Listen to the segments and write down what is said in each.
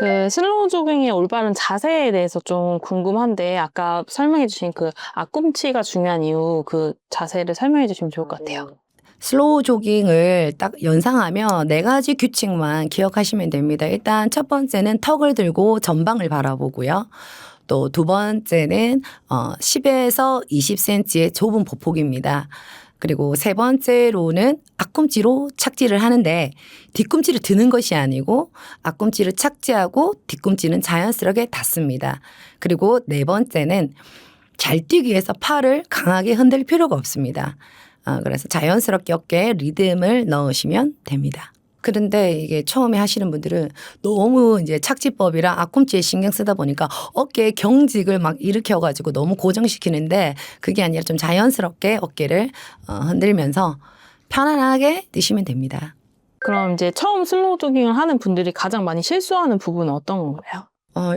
그 슬로우 조깅의 올바른 자세에 대해서 좀 궁금한데 아까 설명해 주신 그 앞꿈치가 중요한 이유 그 자세를 설명해 주시면 좋을 것 같아요. 슬로우 조깅을 딱 연상하면 4가지 규칙만 기억하시면 됩니다. 일단 첫 번째는 턱을 들고 전방을 바라보고요. 또 두 번째는 10에서 20cm의 좁은 보폭입니다. 그리고 세 번째로는 앞꿈치로 착지를 하는데 뒤꿈치를 드는 것이 아니고 앞꿈치를 착지하고 뒤꿈치는 자연스럽게 닿습니다. 그리고 네 번째는 잘 뛰기 위해서 팔을 강하게 흔들 필요가 없습니다. 그래서 자연스럽게 어깨에 리듬을 넣으시면 됩니다. 그런데 이게 처음에 하시는 분들은 너무 이제 착지법이랑 앞꿈치에 신경 쓰다 보니까 어깨에 경직을 막 일으켜가지고 너무 고정시키는데 그게 아니라 좀 자연스럽게 어깨를 흔들면서 편안하게 뛰시면 됩니다. 그럼 이제 처음 슬로우 조깅을 하는 분들이 가장 많이 실수하는 부분은 어떤 건가요?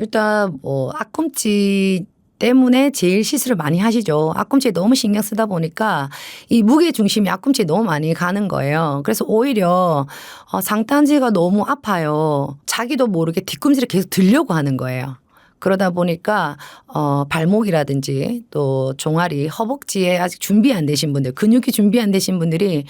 일단 뭐 앞꿈치 때문에 제일 실수를 많이 하시죠. 앞꿈치에 너무 신경 쓰다 보니까 이 무게 중심이 앞꿈치에 너무 많이 가는 거예요. 그래서 오히려 상단지가 너무 아파요. 자기도 모르게 뒤꿈치를 계속 들려고 하는 거예요. 그러다 보니까 발목이라든지 또 종아리, 허벅지에 아직 준비 안 되신 분들, 근육이 준비 안 되신 분들이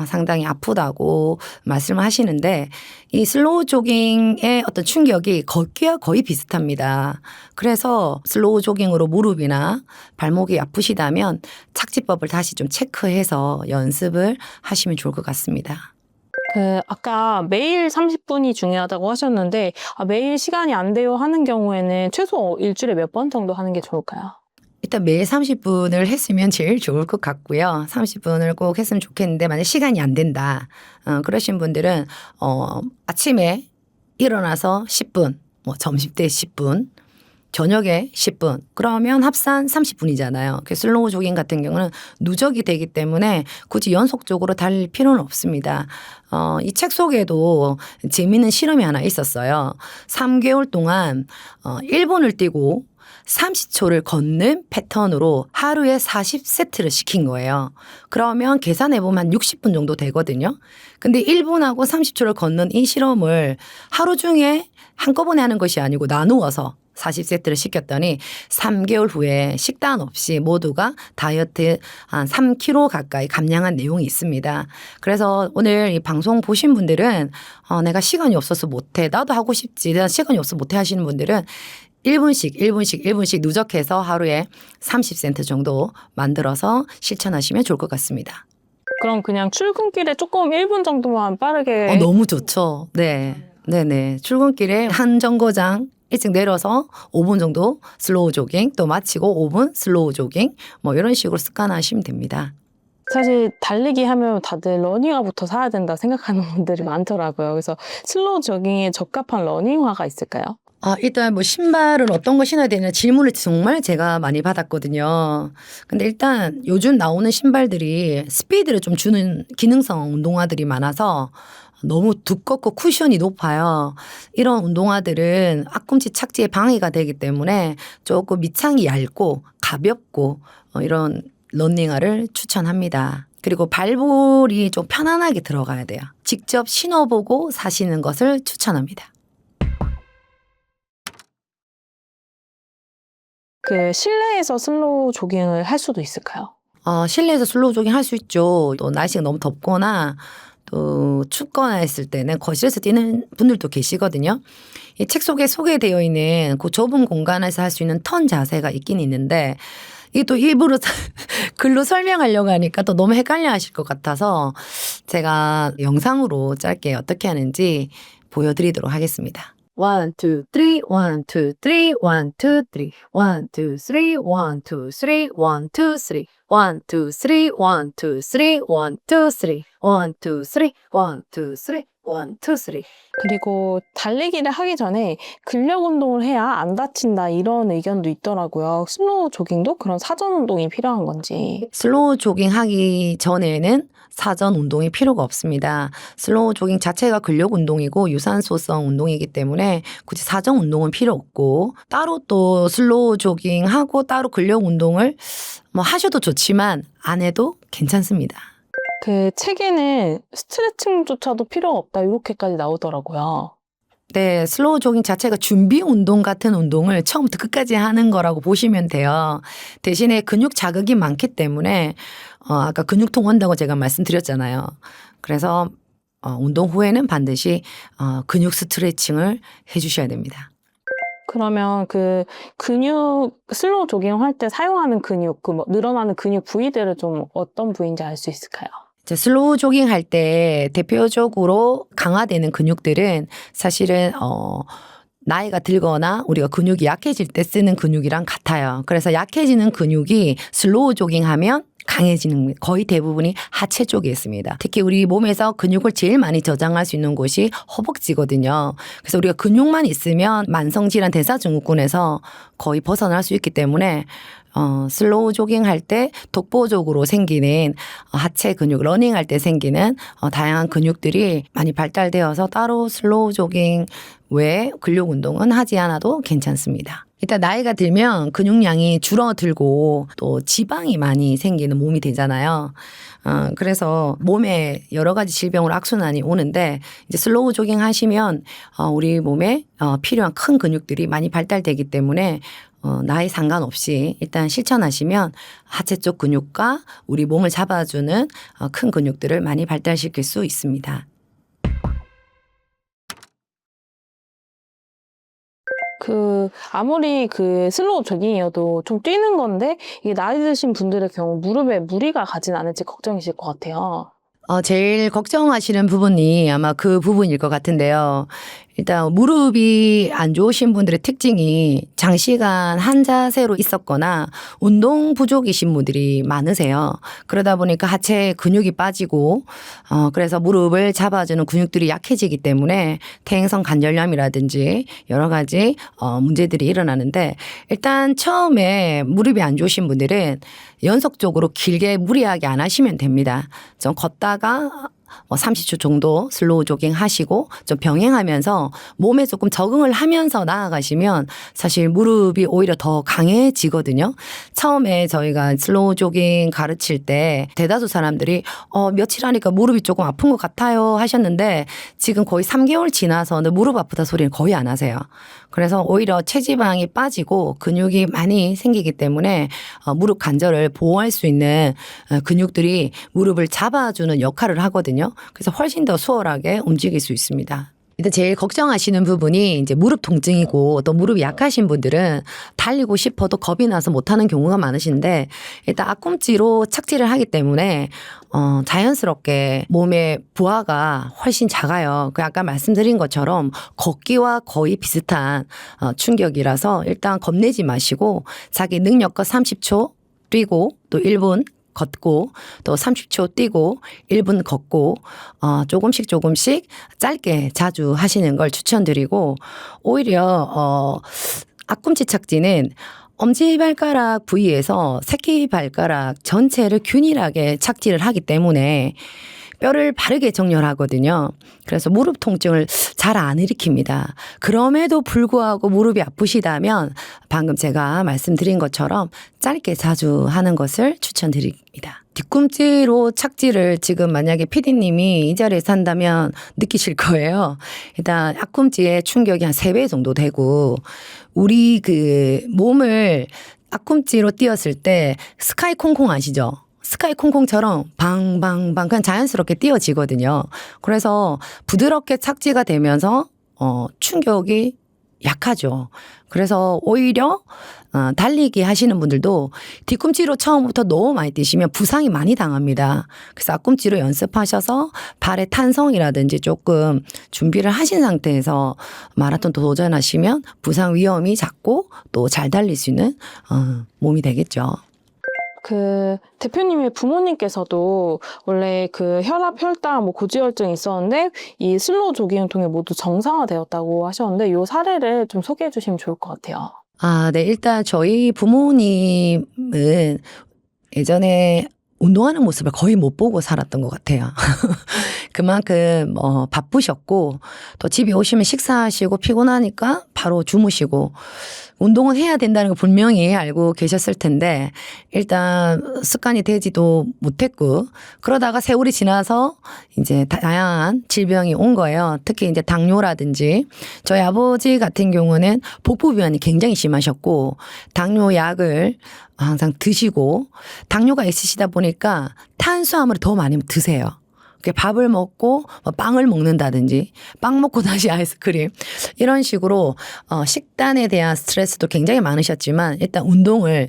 상당히 아프다고 말씀을 하시는데 이 슬로우 조깅의 어떤 충격이 걷기와 거의 비슷합니다. 그래서 슬로우 조깅으로 무릎이나 발목이 아프시다면 착지법을 다시 좀 체크해서 연습을 하시면 좋을 것 같습니다. 그 아까 매일 30분이 중요하다고 하셨는데 매일 시간이 안 돼요 하는 경우에는 최소 일주일에 몇 번 정도 하는 게 좋을까요? 일단 매일 30분을 했으면 제일 좋을 것 같고요. 30분을 꼭 했으면 좋겠는데 만약 시간이 안 된다. 그러신 분들은 아침에 일어나서 10분, 뭐 점심때 10분, 저녁에 10분 그러면 합산 30분이잖아요. 슬로우 조깅 같은 경우는 누적이 되기 때문에 굳이 연속적으로 달릴 필요는 없습니다. 이 책 속에도 재미있는 실험이 하나 있었어요. 3개월 동안 1분을 뛰고 30초를 걷는 패턴으로 하루에 40세트를 시킨 거예요. 그러면 계산해 보면 한 60분 정도 되거든요. 근데 1분하고 30초를 걷는 이 실험을 하루 중에 한꺼번에 하는 것이 아니고 나누어서 40세트를 시켰더니 3개월 후에 식단 없이 모두가 다이어트 한 3kg 가까이 감량한 내용이 있습니다. 그래서 오늘 이 방송 보신 분들은 내가 시간이 없어서 못해. 나도 하고 싶지. 내가 시간이 없어서 못해 하시는 분들은 1분씩 누적해서 하루에 30cm 정도 만들어서 실천하시면 좋을 것 같습니다. 그럼 그냥 출근길에 조금 1분 정도만 빠르게 너무 좋죠. 네. 네네. 출근길에 한 정거장 일찍 내려서 5분 정도 슬로우 조깅 또 마치고 5분 슬로우 조깅 뭐 이런 식으로 습관하시면 됩니다. 사실 달리기 하면 다들 러닝화부터 사야 된다 생각하는 분들이 많더라고요. 그래서 슬로우 조깅에 적합한 러닝화가 있을까요? 일단 뭐 신발은 어떤 거 신어야 되냐 질문을 정말 제가 많이 받았거든요. 근데 일단 요즘 나오는 신발들이 스피드를 좀 주는 기능성 운동화들이 많아서 너무 두껍고 쿠션이 높아요. 이런 운동화들은 앞꿈치 착지에 방해가 되기 때문에 조금 밑창이 얇고 가볍고 이런 러닝화를 추천합니다. 그리고 발볼이 좀 편안하게 들어가야 돼요. 직접 신어보고 사시는 것을 추천합니다. 그 실내에서 슬로우 조깅을 할 수도 있을까요? 실내에서 슬로우 조깅 할 수 있죠. 또 날씨가 너무 덥거나 또 춥거나 했을 때는 거실에서 뛰는 분들도 계시거든요. 이 책 속에 소개되어 있는 그 좁은 공간에서 할 수 있는 턴 자세가 있긴 있는데 이게 또 일부러 글로 설명하려고 하니까 또 너무 헷갈려 하실 것 같아서 제가 영상으로 짧게 어떻게 하는지 보여드리도록 하겠습니다. 1, 2, 3, 1, 2, 3, 1, 2, 3, 1, 2, 3, 1, 2, 3, 1, 2, 3, 1, 2, 3, 1, 2, 3, 1, 2, 3, 1, 2, 3, 1, 2, 3, 1, 2, 3. 그리고 달리기를 하기 전에 근력 운동을 해야 안 다친다 이런 의견도 있더라고요. 슬로우 조깅도 그런 사전 운동이 필요한 건지. 슬로우 조깅 하기 전에는 사전 운동이 필요가 없습니다. 슬로우 조깅 자체가 근력 운동이고 유산소성 운동이기 때문에 굳이 사전 운동은 필요 없고 따로 또 슬로우 조깅하고 따로 근력 운동을 뭐 하셔도 좋지만 안 해도 괜찮습니다. 그 책에는 스트레칭조차도 필요가 없다 이렇게까지 나오더라고요. 네, 슬로우 조깅 자체가 준비 운동 같은 운동을 처음부터 끝까지 하는 거라고 보시면 돼요. 대신에 근육 자극이 많기 때문에 아까 근육통 온다고 제가 말씀드렸잖아요. 그래서 운동 후에는 반드시 근육 스트레칭을 해주셔야 됩니다. 그러면 그 근육 슬로우 조깅 할 때 사용하는 근육, 그 뭐 늘어나는 근육 부위들은 좀 어떤 부위인지 알 수 있을까요? 이제 슬로우 조깅 할 때 대표적으로 강화되는 근육들은 사실은 나이가 들거나 우리가 근육이 약해질 때 쓰는 근육이랑 같아요. 그래서 약해지는 근육이 슬로우 조깅하면 강해지는 거의 대부분이 하체 쪽에 있습니다. 특히 우리 몸에서 근육을 제일 많이 저장할 수 있는 곳이 허벅지거든요. 그래서 우리가 근육만 있으면 만성질환 대사증후군에서 거의 벗어날 수 있기 때문에 슬로우 조깅 할 때 독보적으로 생기는 하체 근육, 러닝 할 때 생기는 다양한 근육들이 많이 발달되어서 따로 슬로우 조깅 외에 근력 운동은 하지 않아도 괜찮습니다. 일단 나이가 들면 근육량이 줄어들고 또 지방이 많이 생기는 몸이 되잖아요. 그래서 몸에 여러 가지 질병으로 악순환이 오는데 이제 슬로우 조깅 하시면 우리 몸에 필요한 큰 근육들이 많이 발달되기 때문에 나이 상관없이 일단 실천하시면 하체 쪽 근육과 우리 몸을 잡아주는 큰 근육들을 많이 발달시킬 수 있습니다. 아무리 슬로우 조깅이어도 좀 뛰는 건데, 이게 나이 드신 분들의 경우 무릎에 무리가 가진 않을지 걱정이실 것 같아요. 제일 걱정하시는 부분이 아마 그 부분일 것 같은데요. 일단 무릎이 안 좋으신 분들의 특징이 장시간 한 자세로 있었거나 운동 부족이신 분들이 많으세요. 그러다 보니까 하체 근육이 빠지고 그래서 무릎을 잡아주는 근육들이 약해지기 때문에 퇴행성 관절염이라든지 여러 가지 문제들이 일어나는데 일단 처음에 무릎이 안 좋으신 분들은 연속적으로 길게 무리하게 안 하시면 됩니다. 좀 걷다가 30초 정도 슬로우 조깅 하시고 좀 병행하면서 몸에 조금 적응을 하면서 나아가시면 사실 무릎이 오히려 더 강해지거든요. 처음에 저희가 슬로우 조깅 가르칠 때 대다수 사람들이 며칠 하니까 무릎이 조금 아픈 것 같아요 하셨는데 지금 거의 3개월 지나서는 무릎 아프다 소리는 거의 안 하세요. 그래서 오히려 체지방이 빠지고 근육이 많이 생기기 때문에 무릎 관절을 보호할 수 있는 근육들이 무릎을 잡아주는 역할을 하거든요. 그래서 훨씬 더 수월하게 움직일 수 있습니다. 일단 제일 걱정하시는 부분이 이제 무릎 통증이고 또 무릎이 약하신 분들은 달리고 싶어도 겁이 나서 못하는 경우가 많으신데 일단 앞꿈치로 착지를 하기 때문에 자연스럽게 몸의 부하가 훨씬 작아요. 그 아까 말씀드린 것처럼 걷기와 거의 비슷한 충격이라서 일단 겁내지 마시고 자기 능력껏 30초 뛰고 또 1분 걷고 또 30초 뛰고 1분 걷고 조금씩 짧게 자주 하시는 걸 추천드리고 오히려 앞꿈치 착지는 엄지발가락 부위에서 새끼발가락 전체를 균일하게 착지를 하기 때문에 뼈를 바르게 정렬하거든요. 그래서 무릎 통증을 잘 안 일으킵니다. 그럼에도 불구하고 무릎이 아프시다면 방금 제가 말씀드린 것처럼 짧게 자주 하는 것을 추천드립니다. 뒤꿈치로 착지를 지금 만약에 PD님이 이 자리에서 한다면 느끼실 거예요. 일단 앞꿈치에 충격이 한 3배 정도 되고 우리 몸을 앞꿈치로 띄었을 때 스카이 콩콩 아시죠? 스카이 콩콩처럼 방방방 그냥 자연스럽게 띄어지거든요. 그래서 부드럽게 착지가 되면서 충격이 약하죠. 그래서 오히려 달리기 하시는 분들도 뒤꿈치로 처음부터 너무 많이 뛰시면 부상이 많이 당합니다. 그래서 앞꿈치로 연습하셔서 발의 탄성이라든지 조금 준비를 하신 상태에서 마라톤 도전하시면 부상 위험이 작고 또 잘 달릴 수 있는 몸이 되겠죠. 대표님의 부모님께서도 원래 혈압, 혈당, 고지혈증이 있었는데 이 슬로우 조깅을 통해 모두 정상화되었다고 하셨는데 이 사례를 좀 소개해 주시면 좋을 것 같아요. 네. 일단 저희 부모님은 예전에 운동하는 모습을 거의 못 보고 살았던 것 같아요. 그만큼 바쁘셨고 또 집에 오시면 식사하시고 피곤하니까 바로 주무시고 운동은 해야 된다는 거 분명히 알고 계셨을 텐데 일단 습관이 되지도 못했고 그러다가 세월이 지나서 이제 다양한 질병이 온 거예요. 특히 이제 당뇨라든지 저희 아버지 같은 경우는 복부 비만이 굉장히 심하셨고 당뇨 약을 항상 드시고 당뇨가 있으시다 보니까 탄수화물을 더 많이 드세요. 밥을 먹고 빵을 먹는다든지 빵 먹고 다시 아이스크림 이런 식으로 식단에 대한 스트레스도 굉장히 많으셨지만 일단 운동을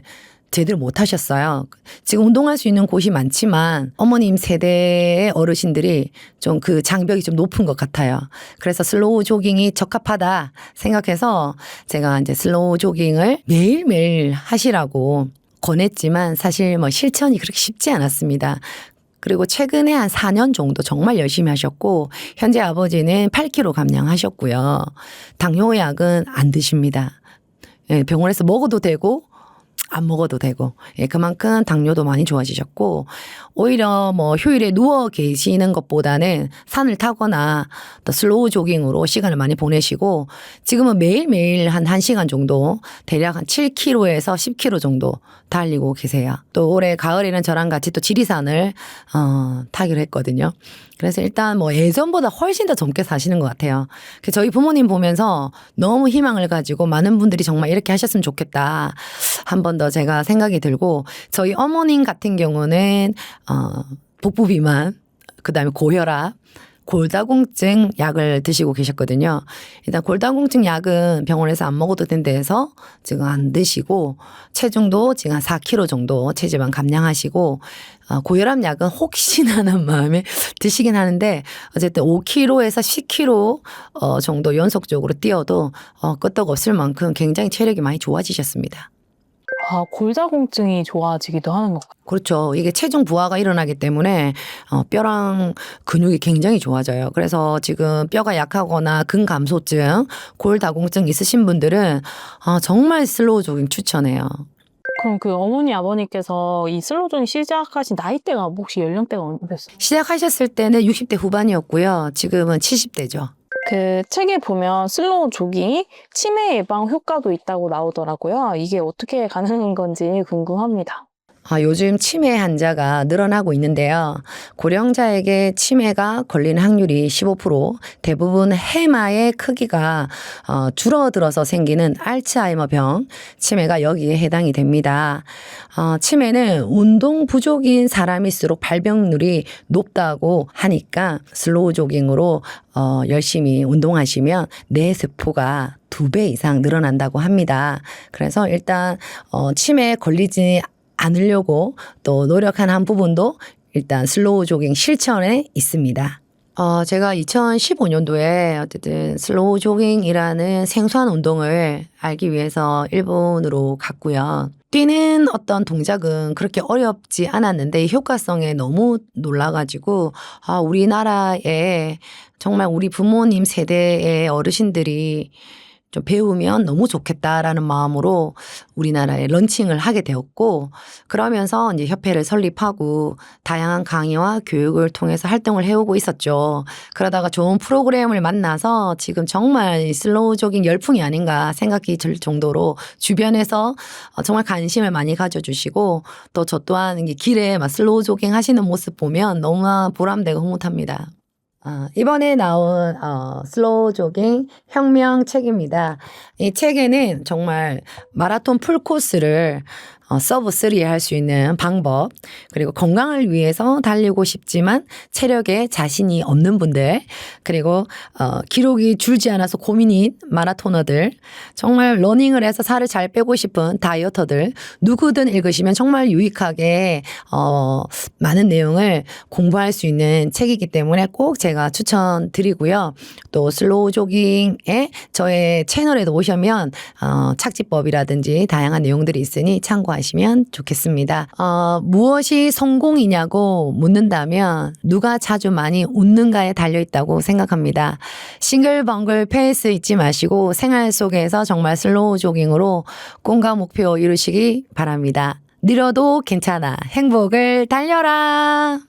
제대로 못 하셨어요. 지금 운동할 수 있는 곳이 많지만 어머님 세대의 어르신들이 좀 그 장벽이 좀 높은 것 같아요. 그래서 슬로우 조깅이 적합하다 생각해서 제가 이제 슬로우 조깅을 매일매일 하시라고 권했지만 사실 실천이 그렇게 쉽지 않았습니다. 그리고 최근에 한 4년 정도 정말 열심히 하셨고 현재 아버지는 8kg 감량하셨고요. 당뇨약은 안 드십니다. 병원에서 먹어도 되고 안 먹어도 되고 그만큼 당뇨도 많이 좋아지셨고 오히려 휴일에 누워 계시는 것보다는 산을 타거나 또 슬로우 조깅으로 시간을 많이 보내시고 지금은 매일매일 한 1시간 정도 대략 한 7km에서 10km 정도 달리고 계세요. 또 올해 가을에는 저랑 같이 또 지리산을 타기로 했거든요. 그래서 일단 예전보다 훨씬 더 젊게 사시는 것 같아요. 저희 부모님 보면서 너무 희망을 가지고 많은 분들이 정말 이렇게 하셨으면 좋겠다. 한 번 더 제가 생각이 들고 저희 어머님 같은 경우는 복부 비만, 그다음에 고혈압, 골다공증 약을 드시고 계셨거든요. 일단 골다공증 약은 병원에서 안 먹어도 된다 해서 지금 안 드시고 체중도 지금 한 4kg 정도 체지방 감량하시고 고혈압 약은 혹시나 하는 마음에 드시긴 하는데 어쨌든 5kg에서 10kg 정도 연속적으로 뛰어도 끄떡없을 만큼 굉장히 체력이 많이 좋아지셨습니다. 골다공증이 좋아지기도 하는 것 같아요. 그렇죠. 이게 체중 부하가 일어나기 때문에 뼈랑 근육이 굉장히 좋아져요. 그래서 지금 뼈가 약하거나 근감소증, 골다공증 있으신 분들은 정말 슬로우 조깅 추천해요. 그럼 그 어머니 아버님께서 이 슬로우 조깅 시작하신 나이대가 혹시 연령대가 어느 됐어요? 시작하셨을 때는 60대 후반이었고요. 지금은 70대죠. 그 책에 보면 슬로우 조깅이 치매 예방 효과도 있다고 나오더라고요. 이게 어떻게 가능한 건지 궁금합니다. 요즘 치매 환자가 늘어나고 있는데요. 고령자에게 치매가 걸리는 확률이 15%, 대부분 해마의 크기가 줄어들어서 생기는 알츠하이머병 치매가 여기에 해당이 됩니다. 치매는 운동 부족인 사람일수록 발병률이 높다고 하니까 슬로우 조깅으로 열심히 운동하시면 뇌세포가 2배 이상 늘어난다고 합니다. 그래서 일단 치매에 걸리지 않으려고 또 노력한 한 부분도 일단 슬로우 조깅 실천에 있습니다. 제가 2015년도에 어쨌든 슬로우 조깅이라는 생소한 운동을 알기 위해서 일본으로 갔고요. 뛰는 어떤 동작은 그렇게 어렵지 않았는데 효과성에 너무 놀라가지고 우리나라에 정말 우리 부모님 세대의 어르신들이 좀 배우면 너무 좋겠다라는 마음으로 우리나라에 런칭을 하게 되었고 그러면서 이제 협회를 설립하고 다양한 강의와 교육을 통해서 활동을 해오고 있었죠. 그러다가 좋은 프로그램을 만나서 지금 정말 슬로우 조깅 열풍이 아닌가 생각이 들 정도로 주변에서 정말 관심을 많이 가져주시고 또 저 또한 길에 막 슬로우 조깅 하시는 모습 보면 너무나 보람되고 흐뭇합니다. 이번에 나온 슬로우 조깅 혁명 책입니다. 이 책에는 정말 마라톤 풀코스를 서브 3에 할 수 있는 방법, 그리고 건강을 위해서 달리고 싶지만 체력에 자신이 없는 분들, 그리고 기록이 줄지 않아서 고민인 마라토너들, 정말 러닝을 해서 살을 잘 빼고 싶은 다이어터들, 누구든 읽으시면 정말 유익하게 많은 내용을 공부할 수 있는 책이기 때문에 꼭 제가 추천드리고요. 또 슬로우 조깅에 저의 채널에도 오시면 착지법이라든지 다양한 내용들이 있으니 참고하시면 좋겠습니다. 무엇이 성공이냐고 묻는다면 누가 자주 많이 웃는가에 달려있다고 생각합니다. 싱글벙글 페이스 잊지 마시고 생활 속에서 정말 슬로우 조깅으로 꿈과 목표 이루시기 바랍니다. 느려도 괜찮아. 행복을 달려라.